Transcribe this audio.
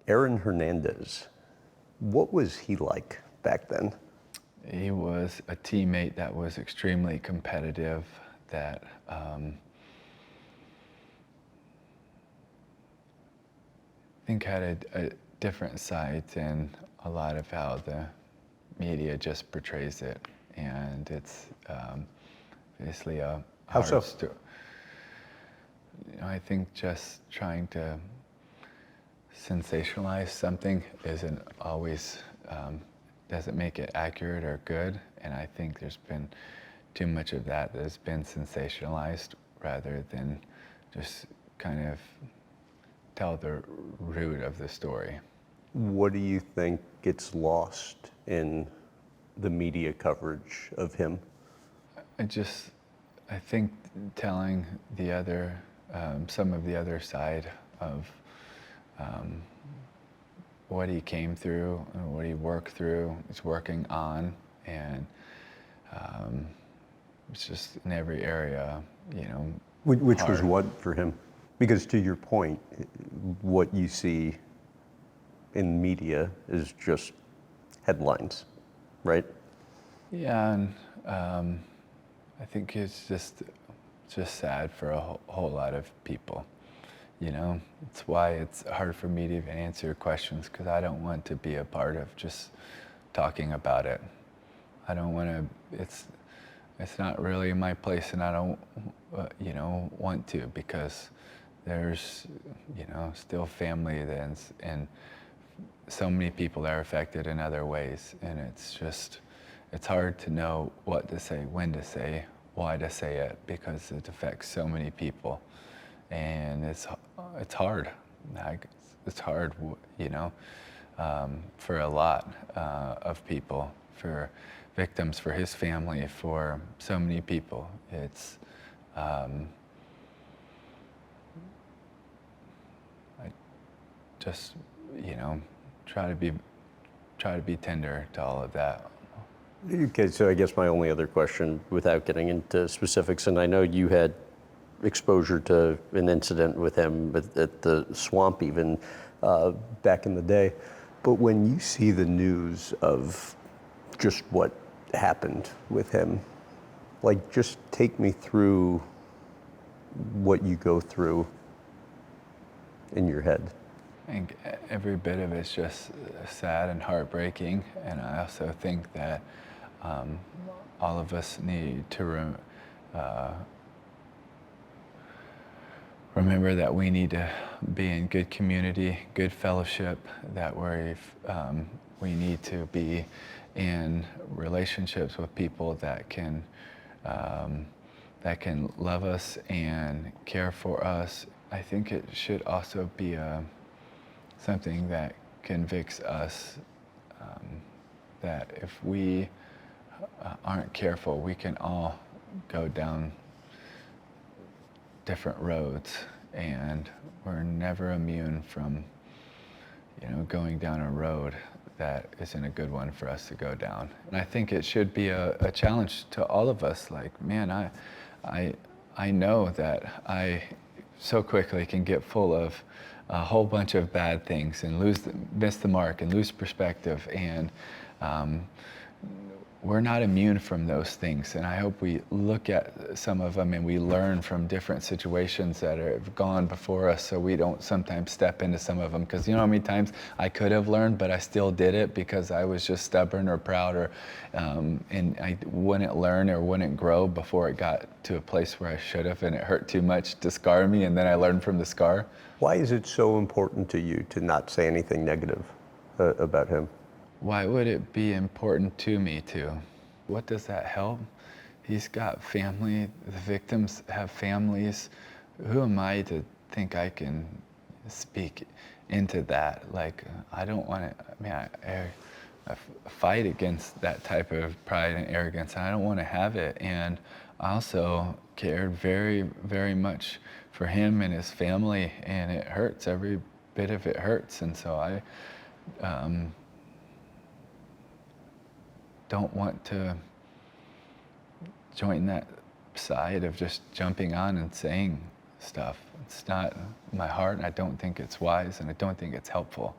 Aaron Hernandez, what was he like back then? He was a teammate that was extremely competitive, that I think had a different side than a lot of how the media just portrays it. And it's basically a How hard so? story. I think just trying to sensationalize something isn't always, doesn't make it accurate or good. And I think there's been too much of that has been sensationalized rather than just kind of tell the root of the story. What do you think gets lost in the media coverage of him? I think telling the other, some of the other side of what he came through and what he worked through, is working on, and it's just in every area, Which was hard. what for him? Because to your point, what you see in media is just headlines, right? Yeah, and I think it's just sad for a whole lot of people. It's why it's hard for me to even answer your questions, because I don't want to be a part of just talking about it. I don't want to. It's not really my place, and I don't, want to, because there's, still family that's, and so many people that are affected in other ways, and it's hard to know what to say, when to say, why to say it, because it affects so many people, and it's hard. It's hard, for a lot of people, for victims, for his family, for so many people. It's I just, try to be tender to all of that. Okay, so I guess my only other question, without getting into specifics, and I know you had exposure to an incident with him at the swamp even back in the day, but when you see the news of just what happened with him, like, just take me through what you go through in your head. I think every bit of it's just sad and heartbreaking, and I also think that all of us need to remember that we need to be in good community, good fellowship, that we need to be in relationships with people that can love us and care for us. I think it should also be something that convicts us that if we aren't careful, we can all go down different roads, and we're never immune from, going down a road that isn't a good one for us to go down. And I think it should be a challenge to all of us. Like, man, I know that I so quickly can get full of a whole bunch of bad things and miss the mark and lose perspective, and we're not immune from those things. And I hope we look at some of them and we learn from different situations that have gone before us, so we don't sometimes step into some of them. Because you know how many times I could have learned, but I still did it because I was just stubborn or proud, or and I wouldn't learn or wouldn't grow before it got to a place where I should have, and it hurt too much to scar me, and then I learned from the scar. Why is it so important to you to not say anything negative about him? Why would it be important to me to? What does that help? He's got family. The victims have families. Who am I to think I can speak into that? Like, I don't want to, I fight against that type of pride and arrogance, and I don't want to have it. And I also cared very, very much for him and his family, and it hurts. Every bit of it hurts. And so I don't want to join that side of just jumping on and saying stuff. It's not my heart, and I don't think it's wise, and I don't think it's helpful.